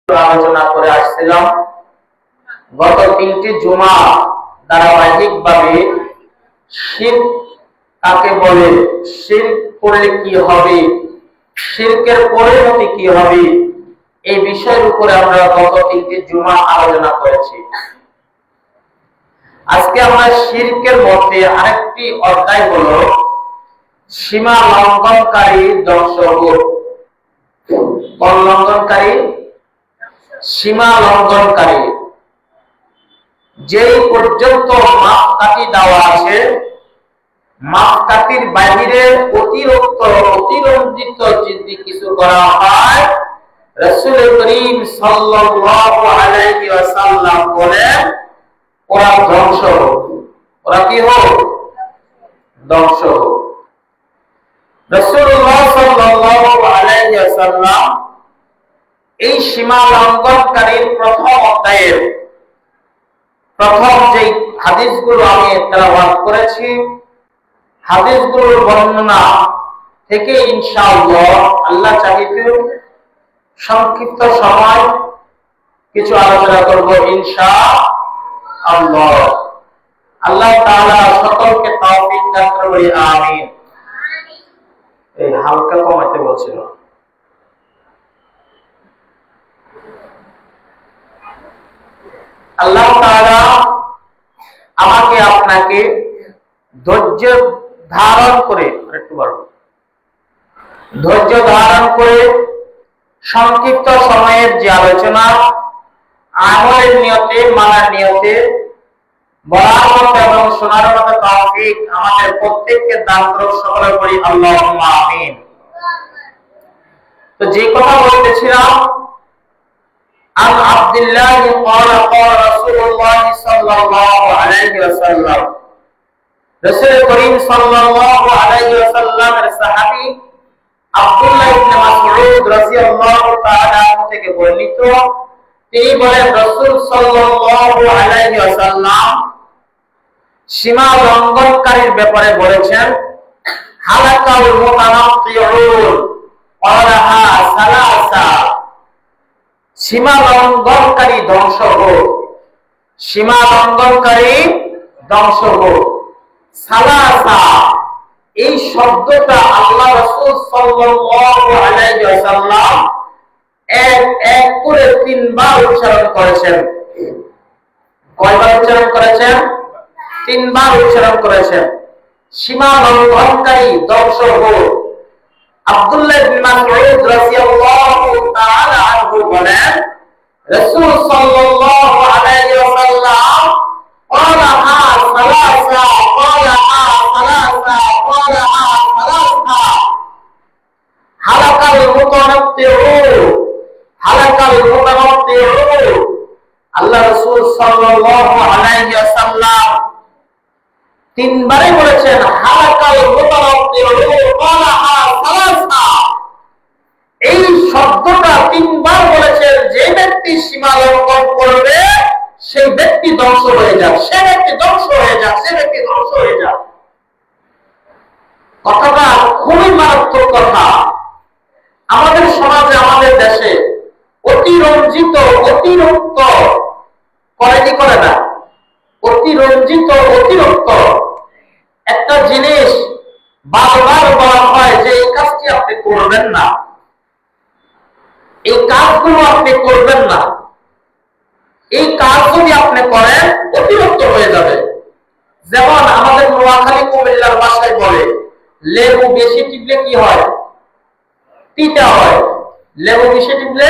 আলোচনা করে আসছিলাম। গত 3টি জুমা ধারাবাহিকভাবে শিরক কাকে বলে, শিরক করলে কি হবে, শিরকের পরিণতি কি হবে, এই বিষয়ের উপরে আমরা গত 3টি জুমা আলোচনা করেছি। আজকে আমরা শিরকের মধ্যে আরেকটি অধ্যায় হলো সীমা লঙ্ঘনকারী ধ্বংস হোক। কোন লঙ্ঘনকারী? সীমা লঙ্ঘনকারী। যেই পর্যন্ত মাপকাঠি দেওয়া আছে, মাপকাঠির বাইরে অতিরঞ্জিত যদি কিছু করা হয়, রাসূল করিম সাল্লাল্লাহু আলাইহি ওয়াসাল্লাম বলেন ওরা ধ্বংস হোক। ওরা কি হোক? ধ্বংস হোক। রাসূলুল্লাহ সাল্লাল্লাহু আলাইহি ওয়াসাল্লাম এই সীমা লঙ্ঘনকারীর প্রথম অধ্যায়ের প্রথম যে হাদিসগুলো আমি তেলাওয়াত করেছি, হাদিসগুলোর বর্ণনা থেকে ইনশাআল্লাহ আল্লাহ চাইলে সংক্ষিপ্ত সময় কিছু আলোচনা করব ইনশাআল্লাহ। আল্লাহ তাআলা সকলকে তৌফিক দান করুন, আমিন। এই হালকা কমাতে বলছিল। আল্লাহ তাআলা আমাকে আপনাকে ধৈর্য ধারণ করে সংক্ষিপ্ত সময়ের যে আলোচনা আমলের নিয়তে, মানার নিয়তে বলার মতো এবং শোনার মতো তৌফিক আমাদের প্রত্যেককে দান করুন, সকলে বলি আল্লাহুম্মা আমিন। তো যে কথা বলতেছিলাম, عن عبد الله قال قال رسول الله صلى الله عليه وسلم, রাসূল করিম সাল্লাল্লাহু আলাইহি ওয়াসাল্লামের সাহাবী আব্দুল্লাহ ইবনে মাসউদ রাদিয়াল্লাহু তাআলা থেকে বর্ণিত, তিনি বলেন রাসূল সাল্লাল্লাহু আলাইহি ওয়াসাল্লাম সীমা লঙ্ঘনকারীর ব্যাপারে বলেছেন, হালাকাল মুতানাত্তিউন ওয়ালাহা সালাসা, সীমা লঙ্ঘনকারী ধ্বংস হোক, সীমা লঙ্ঘনকারী ধ্বংস হোক। সালাসা এই শব্দটা আল্লাহ রাসূল সাল্লাল্লাহু আলাইহি ওয়াসাল্লাম এক করে 3বার উচ্চারণ করেছেন। কয়বার উচ্চারণ করেছেন? 3বার উচ্চারণ করেছেন। সীমা লঙ্ঘনকারী ধ্বংস হোক। আব্দুল্লাহ ইবনে মাসউদ রাদিয়াল্লাহু তাআলা আনহু বলেন, রাসূল সাল্লাল্লাহু আলাইহি ওয়াসাল্লাম ক্বালাহা সালাসা ক্বালাহা সালাসা ক্বালাহা সালাসা, হালাকাল মুতানাত্তিউন হালাকাল মুতানাত্তিউন। আল্লাহ রাসূল সাল্লাল্লাহু আলাইহি ওয়াসাল্লাম 3বারে বলেছেন হালাকাল মুতানাত্তিউন ক্বালাহা সালাসা। এই শব্দটা 3বার বলেছেন, যে ব্যক্তি সীমা লঙ্ঘন করবে সেই ব্যক্তি ধ্বংস হয়ে যাক, সে ব্যক্তি ধ্বংস হয়ে যাক, সে ব্যক্তি ধ্বংস হয়ে যাক। কথাটা খুবই মারাত্মক কথা। আমাদের সমাজে, আমাদের দেশে অতিরঞ্জিত, অতিরিক্ত করে কি করে না, অতিরঞ্জিত, অতিরিক্ত একটা জিনিস বারবার বলা হয় যে এই কাজটি আপনি করবেন না, এই কাজগুলো আপনি করবেন না, এই কাজ যদি আপনি করেন অতিরিক্ত হয়ে যাবে। যেমন আমাদের নোয়াখালী কুমিল্লার ভাষায় বলে, লেবু বেশি টিপলে কি হয়? তিতা হয়। লেবু বেশি টিপলে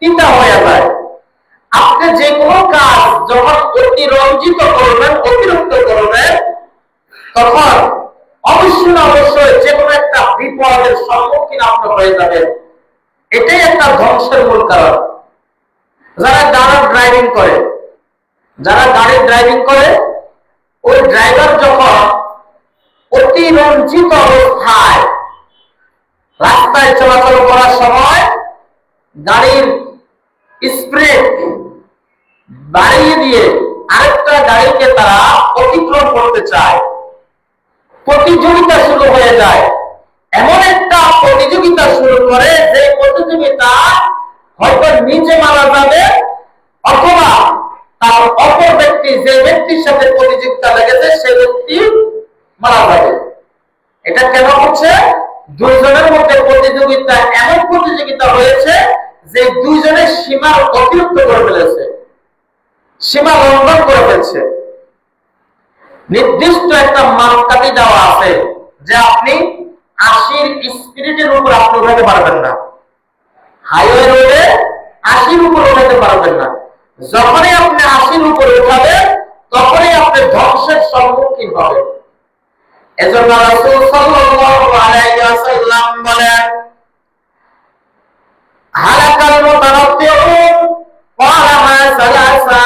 তিতা হয়ে যায়। আপনি যে কোনো কাজ যখন অতিরঞ্জিত করবেন, অতিরিক্ত করবেন, তখন অবশ্যই যে কোনো একটা বিপদের সম্মুখীন আপনি হয়ে যাবেন। এটাই একটা ধ্বংসের মূল কারণ। যারা গাড়ি ড্রাইভিং করে, ওই ড্রাইভার যখন অতিরঞ্জিত অবস্থায় রাস্তায় চলাচল করার সময় গাড়ির স্পিড বাড়িয়ে দিয়ে আরেকটা গাড়িকে তারা অতিক্রম করতে চায়, প্রতিযোগিতা শুরু হয়ে যায়। এমন একটা প্রতিযোগিতা শুরু করে যে প্রতিযোগিতা হয়তো নিজে মারা যাবে অথবা তার অপর ব্যক্তি, যে ব্যক্তির সাথে প্রতিযোগিতা লেগেছে সে ব্যক্তি মারা যাবে। এটা কেন হচ্ছে? দুইজনের মধ্যে প্রতিযোগিতা, এমন প্রতিযোগিতা হয়েছে যে দুইজনের সীমা অতিরিক্ত করে ফেলেছে, সীমা লঙ্ঘন করে ফেলছে। নির্দিষ্ট একটা মাপকাঠি দেওয়া আছে যে আপনি 80 স্পিরিটের উপর আপনি উঠাতে পারবেন না, হাইওয়ে রোডে 80 উপর উঠাতে পারবেন না। যখনই আপনি 80 উপরে উঠাবেন তখনই আপনি ধ্বংসের সম্মুখীন হবেন। এজন্য রাসূল সাল্লাল্লাহু আলাইহি ওয়াসাল্লাম বলেন, হালাকাল মুতানাত্তিউন ক্বালা মা সালাসা,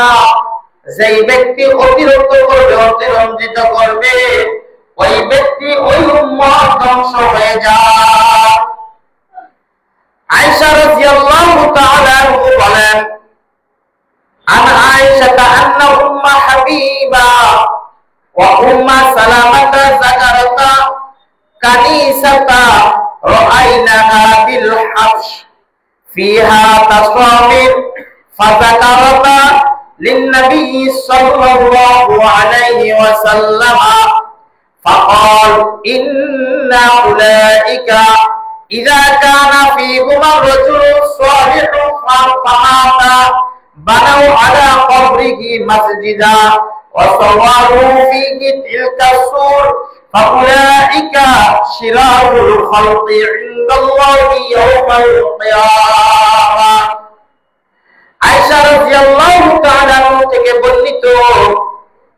যেই ব্যক্তি অতিরিক্ত করবে, অতিরঞ্জিত করবে, ওই ব্যক্তি ওই উম্মত ধ্বংস হয়ে যায়। আয়েশা রাদিয়াল্লাহু তাআলা বলেন, আন আয়েশা আন্না উম্মা হাবিবা ওয়া উম্মা সালামাতা যাকারাতা কানিসাতা রাআইনাহা বিল হাবশ ফিহা তাসামির ফাযাকারাতা লিন-নবী সাল্লাল্লাহু আলাইহি ওয়াসাল্লাম ফাকাল ইন্না উলাইকা ইযা কানা ফীহুমা রাজুলুন সালিহুন ফামাতা বানাউ আলা কবরিহি মাসজিদা ওয়া সাওয়ারু ফীহি তিলকা সুর ফাউলাইকা শিরারুল খালqi ইনদাল্লাহি ইয়াওমাল কিয়ামাহ। আয়েশা রাদিয়াল্লাহু তাআলা থেকে বর্ণিত,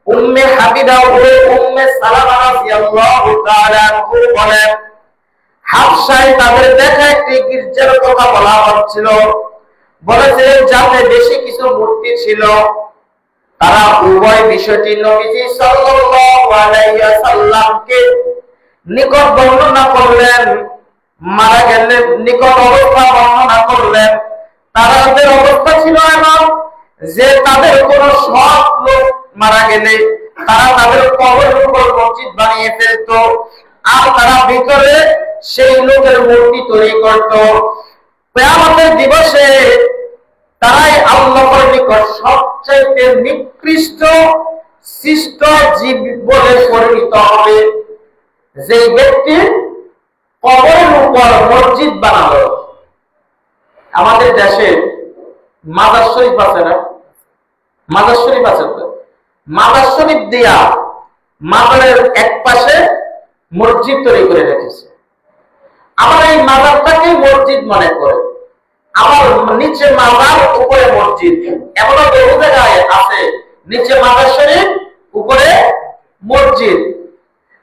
উম্মে হাবিবা ও উম্মে সালামা রাদিয়াল্লাহু তাআলা বলেন, হাফসায় তাদের দেখা একটি গির্জার কথা বলা হচ্ছিল। বলেছিলেন যাতে বেশি কিছু মূর্তি ছিল। তারা উভয় বিষয়টি নবীজি সাল্লাল্লাহু আলাইহি ওয়াসাল্লামকে নিকট বর্ণনা করলেন, মারা গেলে নিকট অবস্থা বর্ণনা করলেন। তাদের অবস্থা ছিল এমন যে তাদের কোন সৎ লোক মারা গেলে তারা তাদের কবরের উপর মসজিদ বানিয়ে ফেলত, আর তারা ভিতরে সেই লোকের মূর্তি তৈরি করত। কিয়ামতের দিবসে তারাই আল্লাহর নিকট সবচেয়ে নিকৃষ্ট সৃষ্ট জীব বলে পরিণত হবে, যে ব্যক্তি কবরের উপর মসজিদ বানালো। আমাদের দেশে মাজার শরীফ আছে না? মাজার শরীফ আছে তো, মাজার শরীফ দিয়া মাজারের এক পাশে মসজিদ তৈরি করে রেখেছে। আমার এই মাজারটাকে মসজিদ মনে করে, আমার নিচে মাজার উপরে মসজিদ, এমন বহু জায়গায় আছে নিচে মাজার শরীফ উপরে মসজিদ।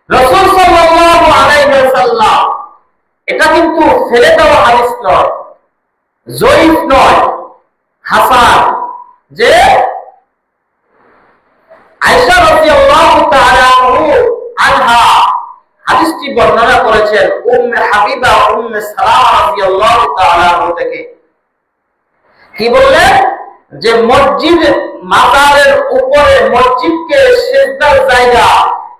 রাসূল সাল্লাল্লাহু আলাইহি ওয়াসাল্লাম, এটা কিন্তু ফেলে দেওয়া হাদিস নয়, জয়ীফ নয়, হাসান, যে আয়েশা রাদিয়াল্লাহু তাআলা আনহা হাদিসটি বর্ণনা করেছেন উম্মে হাবিবা উম্মে সালামা রাদিয়াল্লাহু তাআলা থেকে। কি বললেন? যে মসজিদ মাজারের উপরে মসজিদকে সিজদার জায়গা,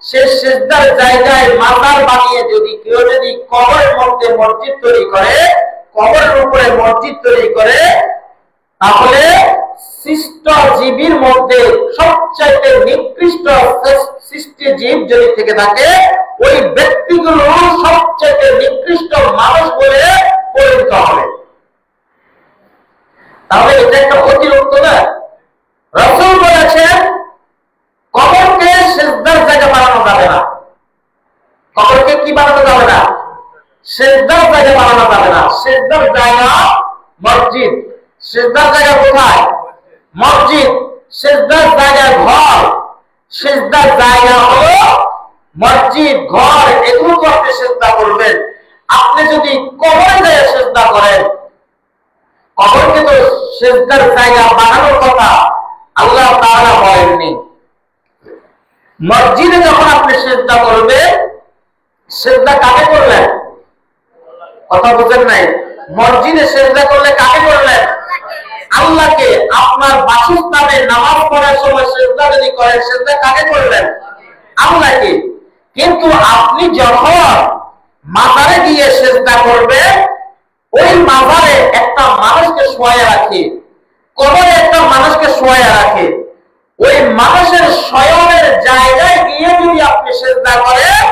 সে সিজদার জায়গায় মাজার বানিয়ে যদি কেউ যদি কবরের মধ্যে মসজিদ তৈরি করে, কবরের উপরে মসজিদ তৈরি করে, তাহলে সৃষ্ট জীবের মধ্যে সবচেয়ে নিকৃষ্ট সৃষ্টি জীব যদি থেকে থাকে, ওই ব্যক্তিগুলো সবচেয়ে নিকৃষ্ট মানুষ বলে পরিণত হবে। তাহলে এটা একটা অতিরিক্ত না? রাসূল বলেছেন কবরকে সিজদার জায়গা বানানো যাবে না। কবরকে কি বানানো যাবে না? সিজদার জায়গা বানানো যাবে না। সিজদার জায়গা মসজিদ। সিজদার জায়গা কোথায়? মসজিদ। সিজদার জায়গা ঘর। সিজদার জায়গা হলো মসজিদ, ঘর, এগুলো তো আপনি সিজদা করবেন। আপনি যদি কবরে যায় সিজদা করেন, কবরকে তো সিজদার জায়গা বানানোর কথা আল্লাহ তাআলা বলেননি। মসজিদে যখন আপনি সিজদা করবেন, সিজদা কাকে করলেন? কথা বুঝেন নাই? মসজিদে সিজদা করলে কাকে করলেন? আল্লাহকে। আপনার বাসস্থানে নামাজ পড়ার সময় সিজদা যদি করেন, সিজদা কাকে করলেন? আল্লাহকে। কিন্তু আপনি যখন মাজারে গিয়ে সিজদা করবেন, ওই মাজারে একটা মানুষকে শোয়া রাখে, কবরে একটা মানুষকে শোয়া রাখে, ওই মানুষের শয়নের জায়গায় গিয়ে যদি আপনি সিজদা করেন,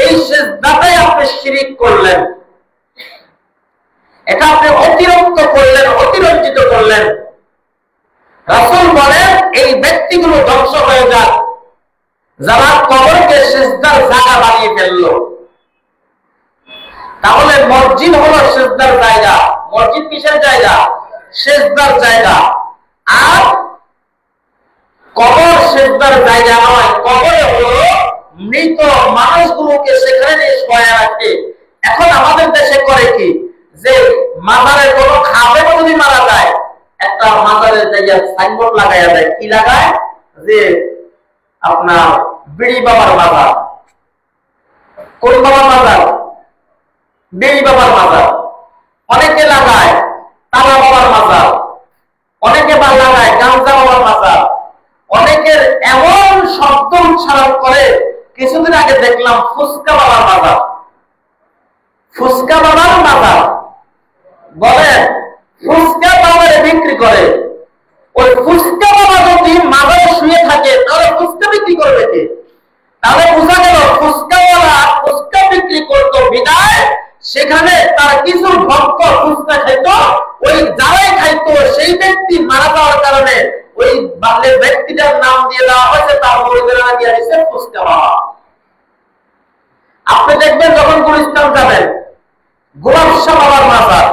এই সিজদাটাই আপনি শিরিক করলেন, এটা আপনি অতিরিক্ত করলেন, অতিরঞ্জিত করলেন। রাসূল বলেন এই ব্যক্তিগুলো ধ্বংস হয়ে যাক যারা কবরকে সিজদার জায়গা বানিয়ে ফেললো। তাহলে মসজিদ হলো সিজদার জায়গা, মসজিদ কিসের জায়গা? সিজদার জায়গা। আর কবর সিজদার জায়গা নয়, কবরে হলো মৃত মানুষগুলোকে সেখানে নিয়ে শোয়া রাখে। এখন আমাদের দেশে করে কি, যে মাজারে কোনো খাবে যদি মারা যায়, একটা মাজারের জায়গায় সাইনবোর্ড লাগাইয়া দেয়, কি লাগায়, যে আপনার বিড়ি বাবার মাজার। কোন বাবার মাজার? বিড়ি বাবার মাজার। অনেকে লাগায় তালা বাবার মাজার, অনেকে বা লাগায় গাঁজা বাবার মাজার, অনেকের এমন শব্দ উচ্চারণ করে। কিছুদিন আগে দেখলাম ফুচকা বাবার মাজার, ফুচকা বাবার মাজার। বলেন ফুচকা বাবারে বিক্রি করে, ওই ফুচকা বাবা যদি মাজারে শুয়ে থাকে তাহলে ফুচকা বিক্রি করবে কে? তাহলে বোঝা গেল ফুচকাওয়ালা ফুচকা বিক্রি করতো বিদায় সেখানে তার কিছু ভক্ত ফুচকা খাইত, ওই যারাই খাইত সেই ব্যক্তি মারা যাওয়ার কারণে ওই ব্যক্তিটার নাম দিয়ে দেওয়া হয়েছে, তার পরিচালনা দিয়ে দিচ্ছে ফুচকা বাবা। আপনি দেখবেন যখন গুলিস্তান যাবেন, গোলাপ শাহ বাবার মাজার,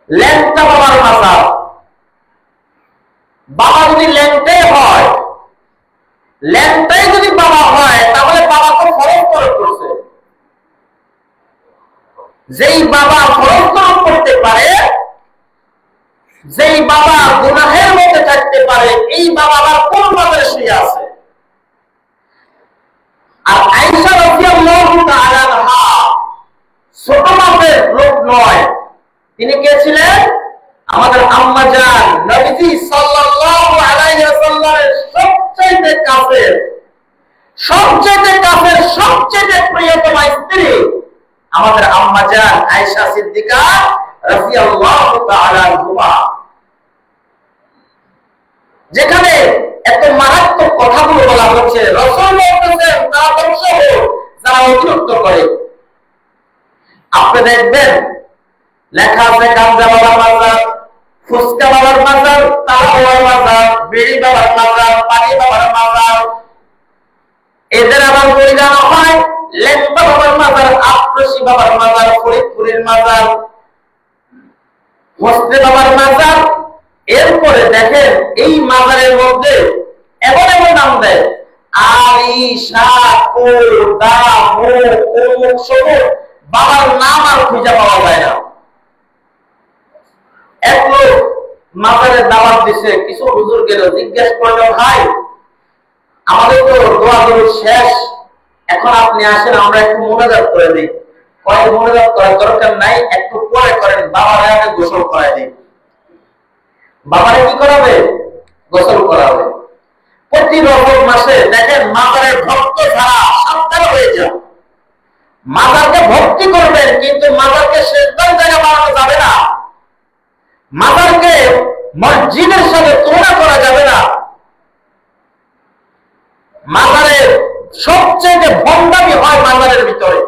ল্যাংটা বাবার মাজার। বাবা যদি ল্যাংটাই হয়, ল্যাংটাই যদি বাবা হয়, তাহলে বাবা তো ফরজ তরফ করছে। যেই বাবা ফরজ তরফ করতে পারে, যেই বাবা গুনাহের মধ্যে থাকতে পারে, এই বাবা আবার কোন মাজারে শুয়ে আছে? আর আয়েশা রাদিয়াল্লাহু তাআলা আনহা ছোট মাপের লোক নয়, তিনি কে ছিলেন? আমাদের আম্মা জান নবীজি সাল্লাল্লাহু আলাইহি ওয়াসাল্লামের সবচেয়ে কাছের, সবচেয়ে প্রিয়তমা স্ত্রী আমাদের আম্মা জান আয়েশা সিদ্দিকা রাদিয়াল্লাহু তাআলা আনহা। যেখানে এত মারাত্মক কথাগুলো বলা হচ্ছে, রাসূল বলতেছেন তারা ধ্বংস হোক যারা অতিরিক্ত করে। আপনি দেখবেন লেখা আছে গাঁজা বাবার মাজার, ফুচকা বাবার মাজার, তালা বাবার মাজার, বিড়ি বাবার মাজার, পানি বাবার মাজার। এদের আবার পরিজানো হয় লেম্বা বাবার মাজার, আফ্রসি বাবার মাজার, ফরিদপুরের মাজার, হোসনে বাবার মাজার। এরপরে দেখেন এই মাজারের মধ্যে এমন এমন নাম দেয়, আলী, শাহ, কুল, দা, মু, অমুক সমুক, বাবার নাম আর খুঁজে পাওয়া যায় না। এক লোক মাজারে দাওয়াত দিছে, কিছু হুজুর গেল, জিজ্ঞেস করলো ভাই আমাদের তো দোয়া দরুদ শেষ, এখন আপনি আসেন আমরা একটু মোনাজাত করে দিই। কয় মোনাজাত করার দরকার নাই, একটু পরে করেন, বাবার আগে গোসল করাই দিই। বাবারে কি করাবে? গোসল করাবে। প্রতি রজব মাসে দেখেন মাজারের ভক্ত ছাড়া সাবধান হয়ে যান। মাজারকে ভক্তি করবেন, কিন্তু মাজারকে সিজদার জায়গা বানানো যাবে না, মাজারকে মসজিদের সাথে তুলনা করা যাবে না। মাজারের সবচেয়ে ভণ্ডামি হয় মাজারের ভিতরে।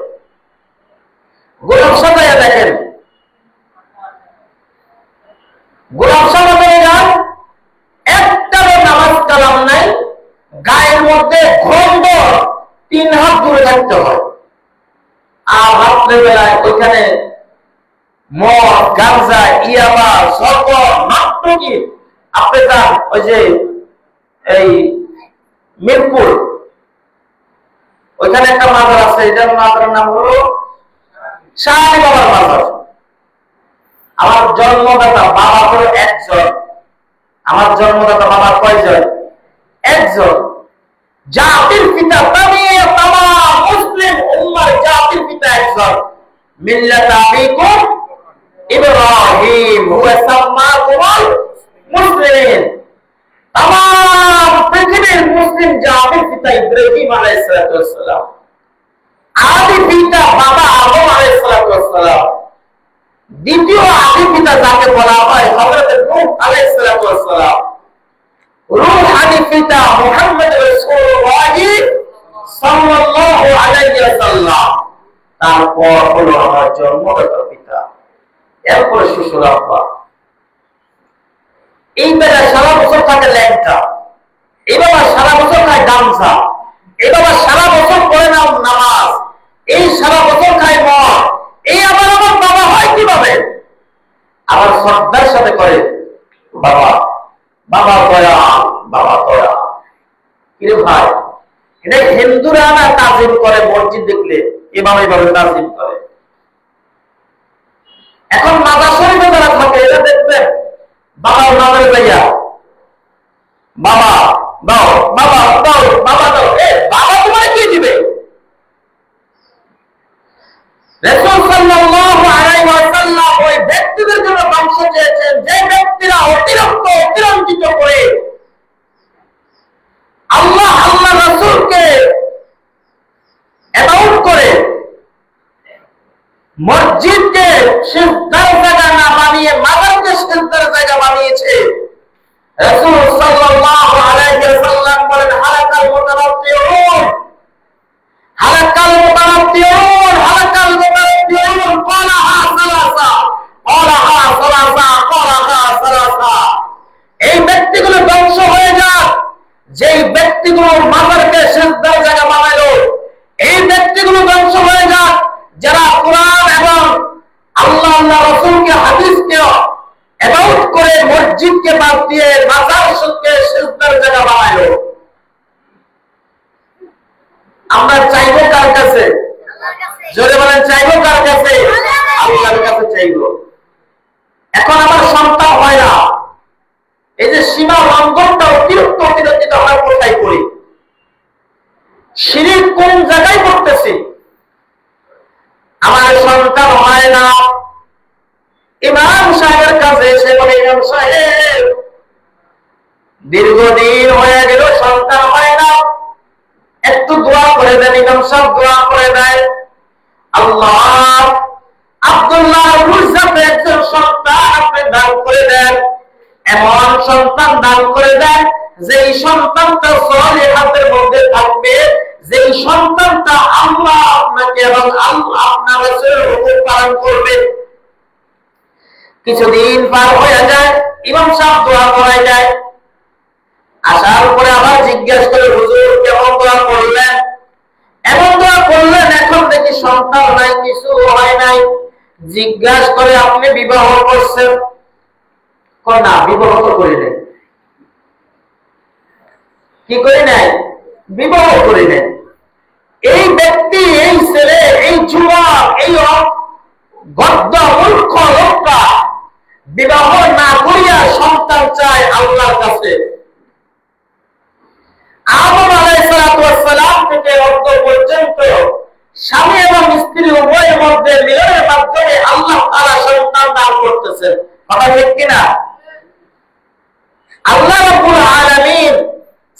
গোলাপ সাজাইয়া দেখেন, গোলাপ সাজাতে যান, একটারও নামাজ কালাম নাই, গায়ের মধ্যে ঘন্ড 3 হাত দূরে থাকতে হয়। আর রাত্রেবেলায় ওইখানে মদ, গাঁজা, ইয়াবা, সর্ব মাত্র কি আপনি যান ওই যে এই মিরপুর, ওইখানে একটা মাজার আছে, এটার মাজারের নাম হলো শাহ বাবার মাজার। আমার জন্মদাতা বাবা হলো একজন। আমার জন্মদাতা বাবা কয়জন? একজন। জাতির পিতা তামাম মুসলিম উম্মার জাতির পিতা একজন, মিল্লাত আবিকুম ইব্রাহিম হুয়া সাম্মাকুমুল মুসলিমিন। তামাম পৃথিবীর মুসলিম জাতির পিতা ইব্রাহিম আলাইহিস সালাম, আদি পিতা বাবা আদম আলাইহিস সালাম। দ্বিতীয় আদি পিতা যাকে বলা হয় হযরত নূহ আলাইহিস সালাম, রূহানি পিতা মুহাম্মদ রাসূলুল্লাহ সাল্লাল্লাহু আলাইহি ওয়াসাল্লাম, তারপর হলো আমার জন্মদাতা পিতা, এরপর শ্বশুর আব্বা। এই বেলা সারা বছর থাকে ল্যাংটা, এই বাবা সারা বছর খায় গামছা, এই বাবা সারা বছর পড়ে না নামাজ, এই সারা বছর খায় মদ, এই আবার আমার বাবা হয় কিভাবে? আবার শ্রদ্ধার সাথে করে বাবা, বাবা দয়া, বাবা দয়া। কিরে ভাই, এটা হিন্দুরা না তাজিম করে, মসজিদ দেখলে এভাবে তাজিম করে। এখন মাজার শরীফে যারা থাকে এটা দেখবেন বাবার নামের ভাইয়া, বাবা দাও, বাবা দাও, বাবা দাও, বাবা তোমার কি দিবে? রাসূল সাল্লাল্লাহু আলাইহি ওয়াসাল্লাম ওই ব্যক্তিদের জন্য বংশ চেয়েছেন যে ব্যক্তিরা অতিরঞ্জিত করে আল্লাহ রাসূলকে ইবাদত করে, মসজিদকে সিজদার জায়গা না বানিয়ে মাজারকে সিজদার জায়গা বানিয়েছে। রাসূল সাল্লাল্লাহু আলাইহি ওয়াসাল্লাম বলেন হালাকাল মুতারাত্তিউন, হালাকাল মুতারাত্তিউন, হালাকাল মুতারাত্তিউন, ক্বালাহা সালাসা, ক্বালাহা সালাসা, ক্বালাহা সালাসা। এই ব্যক্তিগুলো ধ্বংস হয়ে যাক যেই ব্যক্তিগুলো মাজারকে সিজদার জায়গা বানালো, এই ব্যক্তিগুলো ধ্বংস হয়ে যাক যারা কোরআন এবং আল্লাহ রাসূলকে হাদিসকে ইবাদত করে মসজিদকে বাদ দিয়ে মাজারকে সিজদার জায়গা বানালো। আমরা চাইবো কার কাছে? জোরে বলেন, চাইবো কার কাছে? আল্লাহর কাছে চাইবো। এখন আমার সন্তান হয় না, এই যে সীমা লঙ্ঘনটা অতিরিক্ত আমরা কোথায় করি? শিরক কোন জায়গায় করতেছি? আমার সন্তান হয় না, ইমাম সাহেবের কাছে এসে বলে, ইমাম সাহেব দীর্ঘদিন হয়ে গেল সন্তান হয় না, একটু দোয়া করে দেন। ইমাম সাহেব দোয়া করে দেয়, আল্লাহ আব্দুল্লাহ রুজাকে একজন সন্তান আপনি দান করে দেন, এমন সন্তান দান করে দেন যেই সন্তানটা সলিহাতের মধ্যে থাকবে, যেই সন্তানটা আল্লাহ আপনাকে এবং আল্লাহ আপনার রাসূলের হুকুম পালন করবে। কিছুদিন পার হয়ে যায়, ইমাম সাহেব দোয়া করায় যায়, আসার পরে আবার জিজ্ঞাসা করে, হুজুর কেমন দোয়া করলেন? এমন দোয়া করলেন, এখন দেখি সন্তান নাই, কিছু হয় নাই। জিজ্ঞাসা করে, আপনি বিবাহ করছেন? না, বিবাহ তো করি নাই। কি করি নাই? বিবাহ করি নাই। এই ব্যক্তি, এই ছেলে, এই যুবক, এই গদ্য মূর্খ লোকটা বিবাহ না করিয়া সন্তান চায় আল্লাহর কাছে। আদম আলাইহিস সালাম থেকে অন্ত পর্যন্ত স্বামী এবং স্ত্রী উভয়ের মধ্যে মিলনের মাধ্যমে আল্লাহ তাআলা সন্তান দান করতেছেন। কথা ঠিক কিনা? আল্লাহ রাব্বুল আলামিন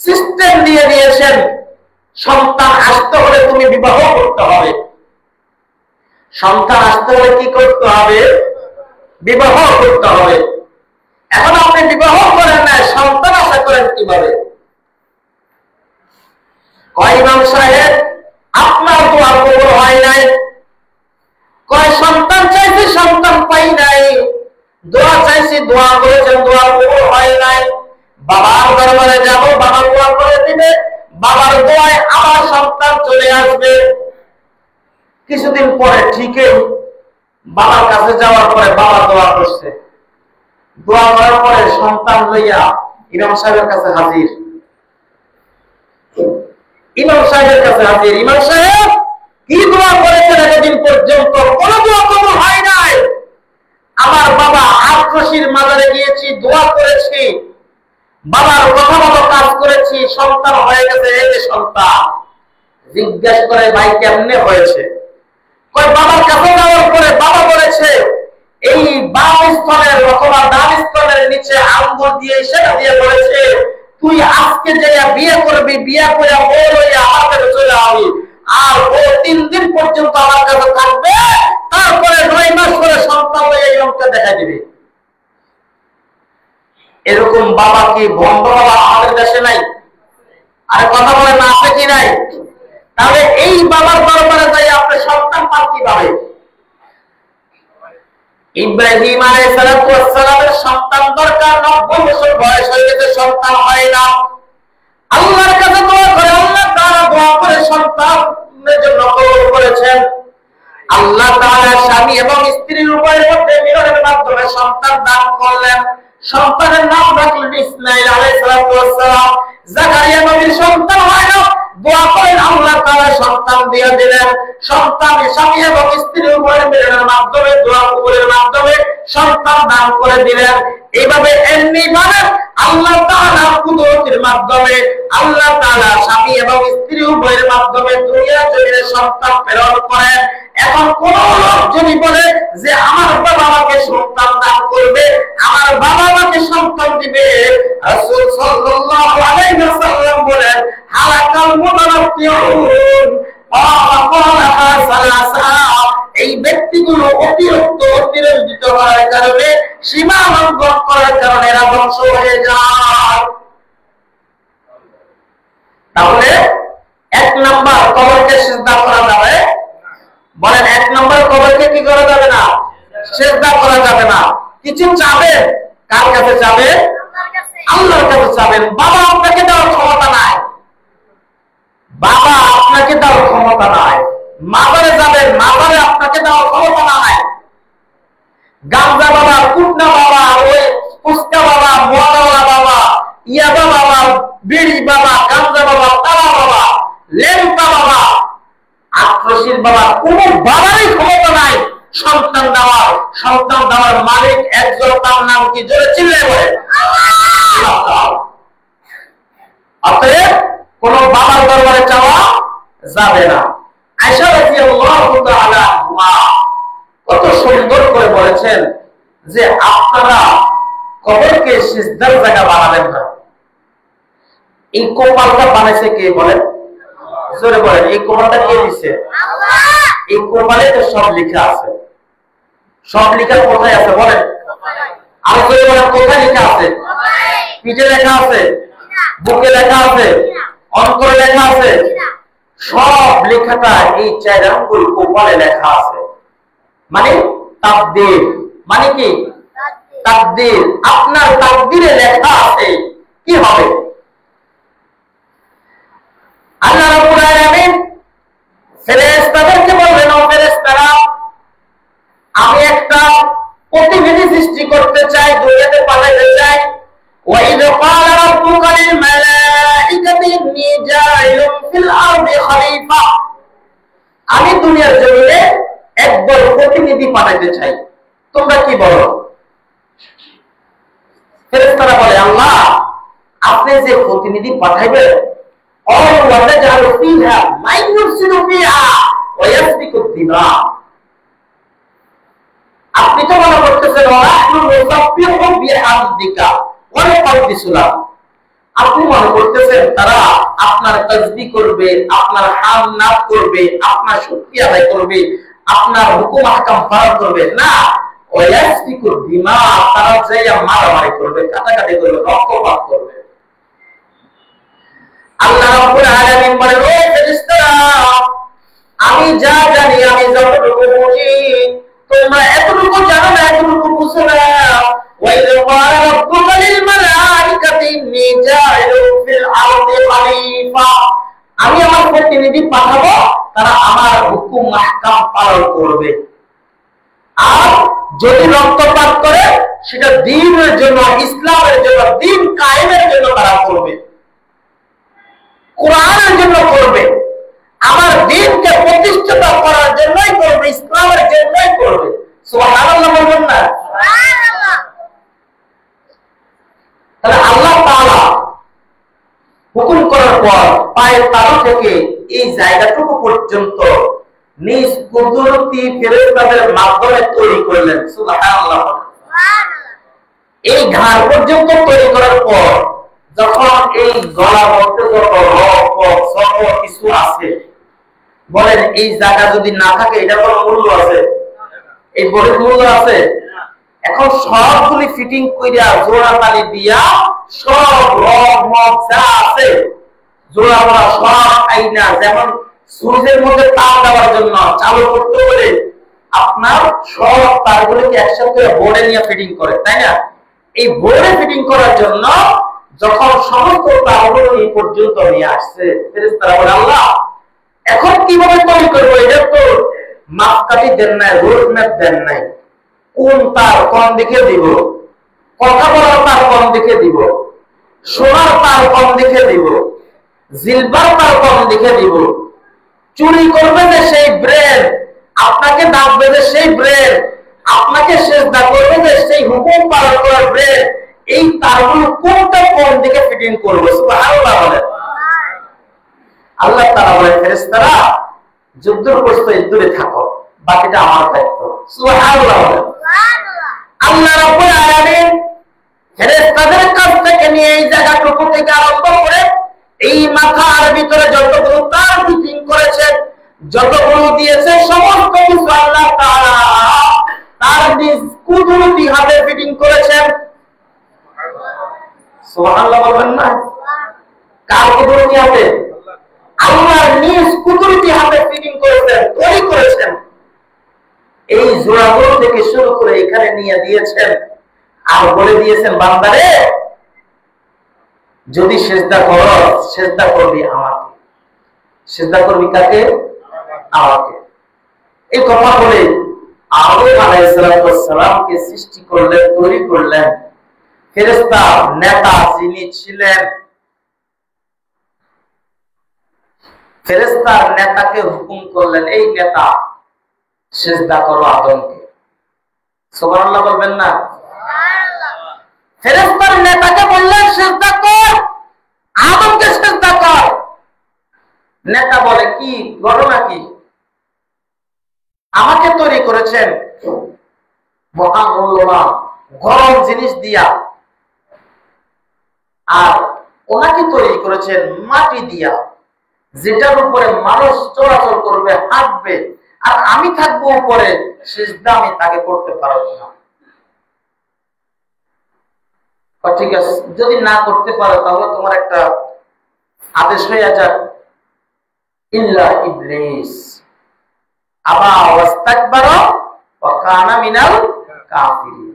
সিস্টেম দিয়ে দিয়েছেন, সন্তান আসতে হলে তুমি বিবাহ করতে হবে। সন্তান আসতে হলে কি করতে হবে? বিবাহ করতে হবে। এখন আপনি বিবাহ করেন না, সন্তান আশা করেন কিভাবে? কয় ইমাম সাহেব আপনার দোয়া কবুল হয় নাই, কয় সন্তান চাইছি সন্তান পাই নাই, দোয়া চাইছি দোয়া করেছেন দোয়া কবুল হয় নাই, বাবার দরবারে যাব, বাবা দোয়া করে দিবে, বাবার দোয়ায় আমার সন্তান চলে আসবে। কিছুদিন পরে ঠিকই বাবার কাছে যাওয়ার পরে বাবা দোয়া করছে, দোয়া করার পরে সন্তান লইয়া ইমাম সাহেবের কাছে হাজির। ইমাম সাহেবের কাছে হাজির, ইমাম সাহেব কি দোয়া করেছেন এতদিন পর্যন্ত? কোন দোয়া কবুল হয় নাই। আমার বাবা আক্রোশীর মাজারে গিয়েছি, দোয়া করেছি, বাবার কথা মতো কাজ করেছি, সন্তান হয়ে গেছে। এই যে সন্তান। জিজ্ঞাসা করে, ভাই কেমনে হয়েছে? কয় বাবার কাছে যাওয়ার পরে বাবা বলেছে এই বাম স্তনের অথবা ডান স্তনের নিচে আঙ্গুল দিয়ে সেটা দিয়ে বলেছে, তুই আজকে যে বিয়ে করবি, বিয়ে করে বউ লইয়া আমাদের চলে আসবি। আর ও 3 দিন পর্যন্ত আমার কাছে থাকবে, তারপরে 9 মাস করে সন্তান এই লোককে দেখা দিবে। এরকম বাবা কি বন্ধ বাবা আমাদের দেশে নাই? আর কথা বলে না আছে কি নাই? তাহলে এই বাবার দরবারে যাই আপনি সন্তান পান কিভাবে? ইব্রাহিম আলাইহিস সালামের সন্তান দরকার, 90 বছর বয়স হয়ে গেছে, সন্তান হয় না। আল্লাহর কাছে দোয়া করে, আল্লাহ তাআলা দোয়া করে সন্তানের জন্য কবুল করেছেন। আল্লাহ তাআলা স্বামী এবং স্ত্রীর উভয়ের মধ্যে মিলনের মাধ্যমে সন্তান দান করলেন। সন্তানের নাম রাখলেন ইসমাঈল আলাইহিস সালাম। জাকারিয়া নবীর সন্তান হয় না, দোয়া করেন আল্লাহ তাআলা সন্তান দিয়ে দিলেন। সন্তান স্বামী এবং স্ত্রীর উভয়ের মিলনের মাধ্যমে, দোয়া কবুলের মাধ্যমে সন্তান দান করে দিলেন। এইভাবে এমনি ভাবে আল্লাহ তাআলা কুদরতের মাধ্যমে, আল্লাহ তাআলা স্বামী এবং স্ত্রী উভয়ের মাধ্যমে দুনিয়া জমিনে সন্তান প্রেরণ করেন। এখন কোন লোক যদি বলে যে আমার বাবা আমাকে সন্তান দান করবে, আমার বাবা আমাকে সন্তান দিবে, রাসূল সাল্লাল্লাহু আলাইহি ওয়াসাল্লাম বলেন হালাকাল মুতানাফিউন এই ব্যক্তিগুলো অতিরঞ্জিত হওয়ার কারণে, সীমা লঙ্ঘন করার কারণে এরা ধ্বংস হয়ে যায়। তাহলে 1 নম্বর কবরকে সিজদা করা যাবে? বলেন 1 নম্বর কবরকে কি করা যাবে না? সিজদা করা যাবে না। কিছু চাবেন, কার কাছে চাবেন? আল্লাহর কাছে চাবেন। বাবা আপনাকে দেওয়ার ক্ষমতা নাই, বাবা আপনাকে দেওয়ার ক্ষমতা নাই। মাজারে যাবেন, মাজারে আপনাকে দেওয়ার ক্ষমতা নাই। গাঁজা বাবা, কুটনা বাবা, ওই ফুসকা বাবা, মোয়ালা বাবা, ইয়াবা বাবা, বিড়ি বাবা, গাঁজা বাবা, তালা বাবা, লেম্পা বাবা, আত্মশীল বাবা, কোন বাবারই ক্ষমতা নাই সন্তান দেওয়ার। সন্তান দেওয়ার মালিক একজন, তার নাম কি? জোরে চিল্লায় বলে আল্লাহ। অতএব কোন বাবার দরবারে চাওয়া যাবে না। আয়েশা রাদিয়াল্লাহু তাআলা কত সুন্দর করে বলেছেন যে আপনারা কবরকে সিজদার জায়গা বানাবেন না। এই কপালটা বানাইছে কে বলেন? জোরে বলেন, এই কপালটা কে দিয়েছে? আল্লাহ। এই কপালে তো সব লেখা আছে। সব লেখা কোথায় আছে বলেন? আর জোরে বলেন, কোথায় লেখা আছে? পিঠে লেখা আছে, বুকে লেখা আছে, অন্তরে লেখা আছে। সব লেখাটা এই 4 আঙ্গুল কপালে লেখা আছে। মানে তাকদীর। মানে কি? তাকদীর। আপনার তাকদীরে লেখা আছে কি হবে। আল্লাহ রাব্বুল আলামিন ফেরেশতাদেরকে বললেন, ও ফেরেশতারা, আমি একটা প্রতিনিধি সৃষ্টি করতে চাই, দুনিয়াতে পাঠাতে চাই। وَإِذْ قَالَ رَبُّكَ لِلْمَلَائِكَةِ إِنِّي جَاعِلٌ فِي الْأَرْضِ خَلِيفَةً। আমি দুনিয়ার জমিনে একদল প্রতিনিধি পাঠাতে চাই, তোমরা কি বলো? ফেরেশতারা বলে, আল্লাহ আপনি যে প্রতিনিধি পাঠাইবেন, وَنَجْعَلُ فِيهَا مَن يُفْسِدُ فِيهَا وَيَسْفِكُ الدِّمَاءَ। আপনি তো মনে করতেছেন আপনি মনে করতেছেন তারা আপনার তাসবিহ করবে, আপনার হামদ করবে, আপনার শুকরিয়া আদায় করবে, আপনার হুকুম আহকাম পালন করবে না। ওয়াসফিকু দিমা, তারা যাইয়া মারামারি করবে, কাটাকাটি করবে, রক্তপাত করবে। আল্লাহ রাব্বুল আলামিন বলেন, ও ফেরেশতারা, আমি যা জানি, আমি যতটুকু বুঝি, তোমরা এতটুকু জানো না, এতটুকু বুঝো না। وَإِذْ قَالَ رَبُّكَ لِلْمَلَائِكَةِ إِنِّي جَاعِلٌ فِي الْأَرْضِ خَلِيفَةً। আমি আমার প্রতিনিধি পাঠাবো, তারা আমার হুকুম আহকাম পালন করবে। আর যদি রক্তপাত করে সেটা দ্বীনের জন্য, ইসলামের জন্য, দ্বীন কায়েমের জন্য তারা করবে, কোরআনের জন্য করবে, আমার দ্বীনকে প্রতিষ্ঠিত করার জন্যই করবে, ইসলামের জন্যই করবে। সুবহানাল্লাহ বলবেন না? সুবহানাল্লাহ। তাহলে আল্লাহ তাআলা হুকুম করার পর পায়ের তালু থেকে এই জায়গাটুকু পর্যন্ত নিজ কুদরতি ফেরেশতাদের মাধ্যমে তৈরি করলেন। সুবহানাল্লাহ। এই ঘাড় পর্যন্ত তৈরি করার পর যখন এই গলার মধ্যে যত রক কিছু আছে, বলেন এই জায়গা যদি না থাকে এটার কোনো মূল্য আছে? এই বড়ির মূল্য আছে? এখন সবগুলি ফিটিং কইরা জোড়া তালি দিয়া সব রড মগ যা আছে জোড়া মোড়া সব আইনা, যেমন সুইচের মধ্যে তার দেওয়ার জন্য চালু করতে হলে আপনার সব তারগুলোকে একসাথে বোর্ডে নিয়ে ফিটিং করে, তাই না? এই বোর্ডে ফিটিং করার জন্য যখন সমস্ত তারগুলো এই পর্যন্ত নিয়ে আসছে, ফেরেশতারা বলে আল্লাহ এখন কিভাবে তৈরি করবো? এটা তো মাপকাঠি দেন নাই, রোড ম্যাপ দেন নাই, কোন তার কোন দিকে দিব, কথা বলার তার কোন দিকে দিব, সোনার তার কোন দিকে দিব, জিলবার তার কোন দিকে দিব, চুরি করবে যে সেই ব্রেন, আপনাকে ডাকবে যে সেই ব্রেন, আপনাকে সেজদা করবে যে সেই হুকুম পালন করার ব্রেন, এই তারগুলো কোনটা কোন দিকে ফিটিং করবে? সুবহানাল্লাহ বলেন। আল্লাহ তাআলা বলেন ফেরেশতারা যুদ্ধের প্রস্তুতি দূরে থাকো, বাকিটা আমার দায়িত্ব। সুবহানাল্লাহ বলেন। আল্লাহ রাব্বুল আলামিন ফেরেশতাদের কাছ থেকে নিয়ে এই জায়গাটুকু থেকে আরম্ভ করে এই মাথার ভিতরে যতগুলো তার ফিটিং করেছেন, যতগুলো দিয়েছে সমস্ত কিছু আল্লাহ তাআলা তার নিজ কুদরতি হাতে ফিটিং করেছেন। সুবহানাল্লাহ বলবেন না? কার কুদরতি হাতে? আল্লাহর নিজ কুদরতি হাতে ফিটিং করেছেন, তৈরি করেছেন। এই জোড়াগুলো থেকে শুরু করে এখানে নিয়ে দিয়েছেন আর বলে দিয়েছেন বান্দারে যদি সেজদা করো, সেজদা করবি আমাকে। সেজদা করবি কাকে? আমাকে। এই কথা বলে আদম আলাইহিস সালামকে সৃষ্টি করলেন, তৈরি করলেন। ফেরেশতা নেতা যিনি ছিলেন, ফেরেশতার নেতাকে হুকুম করলেন এই নেতা সেজদা করো আদমকে। সুবহানাল্লাহ বলবেন না? ফেরেশতার নেতাকে বললেন সেজদা কর, আদমকে সেজদা কর। নেতা বলে কি ঘটনা কি? আমাকে তৈরি করেছেন মহামূল্যবান গরম জিনিস দিয়া, আর ওনাকে তৈরি করেছেন মাটি দিয়া, যেটার উপরে মানুষ চলাচল করবে, হাঁটবে, আর আমি থাকবো উপরে, সিজদা আমি তাকে করতে পারবো না। ঠিক আছে, যদি না করতে পারো তাহলে তোমার একটা আদেশ হয়ে যাক, ইল্লা ইবলিস আবা ওয়াস্তাকবারা ওয়া কানা মিনাল কাফিরিন।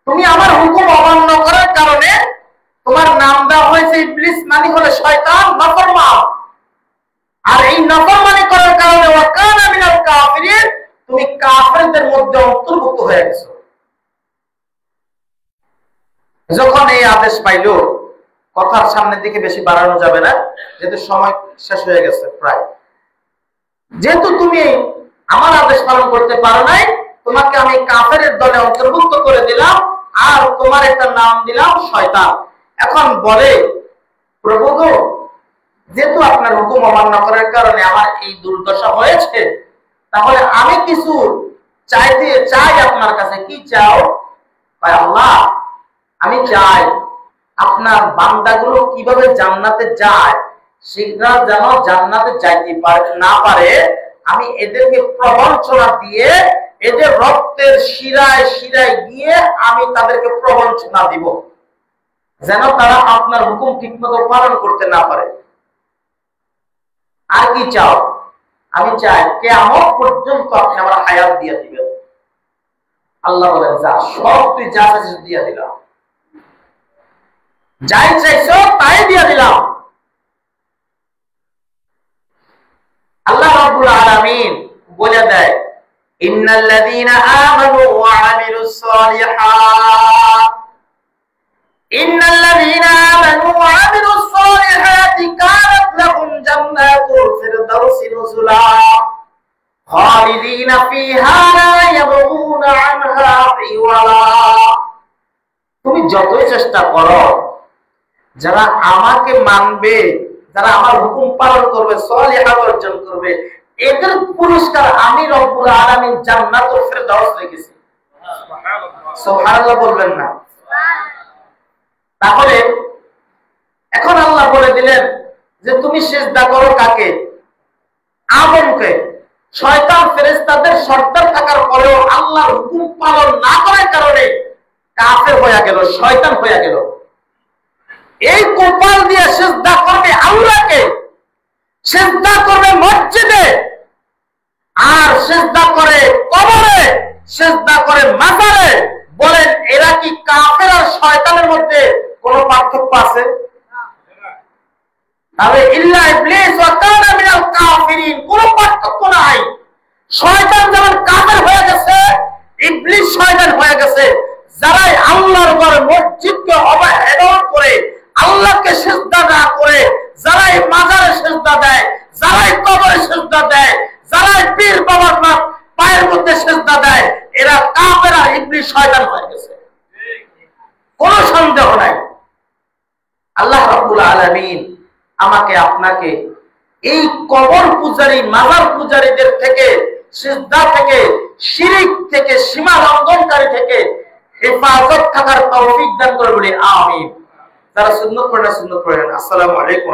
তুমি আমার হুকুম অমান্য করার কারণে তোমার নাম দেওয়া হয়েছে ইবলিস, মানে হলো শয়তান, নাফরমান। আর এই নাফরমানি করার কারণে ওয়া কানা মিনাল কাফিরিন, তুমি কাফেরদের মধ্যে অন্তর্ভুক্ত হয়ে গেছো। যখন এই আদেশ পাইলো, কথার সামনের দিকে বেশি বাড়ানো যাবে না, যেহেতু সময় শেষ হয়ে গেছে প্রায়। যেহেতু তুমি আমার আদেশ পালন করতে পারো নাই, তোমাকে আমি কাফেরের দলে অন্তর্ভুক্ত করে দিলাম, আর তোমার একটা নাম দিলাম শয়তান। এখন বলে প্রভু গো, যেহেতু আপনার হুকুম অমান্য করার কারণে আমার এই দুর্দশা হয়েছে, তাহলে আমি কিছু চাই আপনার কাছে। কি চাও? আল্লাহ আমি চাই আপনার বান্দাগুলো কিভাবে জান্নাতে যায়, সেটা যেন জান্নাতে যাইতে না পারে, আমি এদেরকে প্রবঞ্চনা দিয়ে, এদের রক্তের শিরায় শিরায় গিয়ে আমি তাদেরকে প্রবঞ্চনা দিব, যেন তারা আপনার হুকুম ঠিকমতো পালন করতে না পারে। আর কি চাও? আমি চাই কিয়ামত পর্যন্ত আপনি আমার হায়াত দিয়ে দিবেন। আল্লাহ বলেন যা, সব তুই যা চাইছিস দিয়ে দিলাম, যাই চাইছো তাই দিয়ে দিলাম। আল্লাহ রাব্বুল আলামিন বলে দেয় ইন্নাল্লাযীনা আমানু ওয়া আমিলুস সালিহাত, ইন্নাল্লাযীনা আমানু ওয়া আমিলুস সালিহাতি কানাত লাহুম জান্নাতুল ফিরদাউসি নুজুলা খালিদিনা ফিহা লা ইয়াবগুনা আনহা হিওয়ালা। তুমি যতই চেষ্টা করো, যারা আমাকে মানবে, যারা আমার হুকুম পালন করবে, সলিহাত অর্জন করবে, এদের পুরস্কার আমি রব্বুল আলামিন জান্নাতুল ফিরদাউস রেখেছি। সুবহানাল্লাহ বলবেন না? তাহলে এখন আল্লাহ বলে দিলেন যে তুমি সিজদা করো কাকে? আদমকে শয়তান ফেরেশতাদের সর্দার থাকার পরেও আল্লাহর হুকুম পালন না করার কারণে কাফের হয়ে গেল, শয়তান হয়ে গেল। এই কপাল দিয়ে সিজদা করবে আল্লাহকে, সিজদা করবে মসজিদে, আর সিজদা করে কবরে, সিজদা করে মাজারে। বলেন এরা কি কাফের আর শয়তানের মধ্যে কোনো পার্থক্য আছে? তবে ইল্লা ইবলিস ওয়া কানা মিনাল কাফিরিন, কোনো পার্থক্য নাই। শয়তান যেমন কাফের হয়ে গেছে, ইবলিস শয়তান হয়ে গেছে। যারাই আল্লাহর ঘর মসজিদকে অবহেলন করে, আল্লাহকে সিজদা না করে, যারাই মাজারে সিজদা দেয়, যারাই কবরে সিজদা দেয়, যারাই পীর বাবার পায়ের মধ্যে সিজদা দেয়, এরা কাফের আর ইবলিস শয়তান হয়ে গেছে, কোনো সন্দেহ নাই। আল্লাহ রাব্বুল আলামিন আমাকে আপনাকে এই কবর পূজারী, মাজার পূজারীদের থেকে, সিজদা থেকে, শিরিক থেকে, সীমা লঙ্ঘনকারী থেকে হেফাজত থাকার তৌফিক দান করে বলি আমিন। যারা সুন্নাত পড়েন, সুন্নাত পড়েন। আসসালামু আলাইকুম।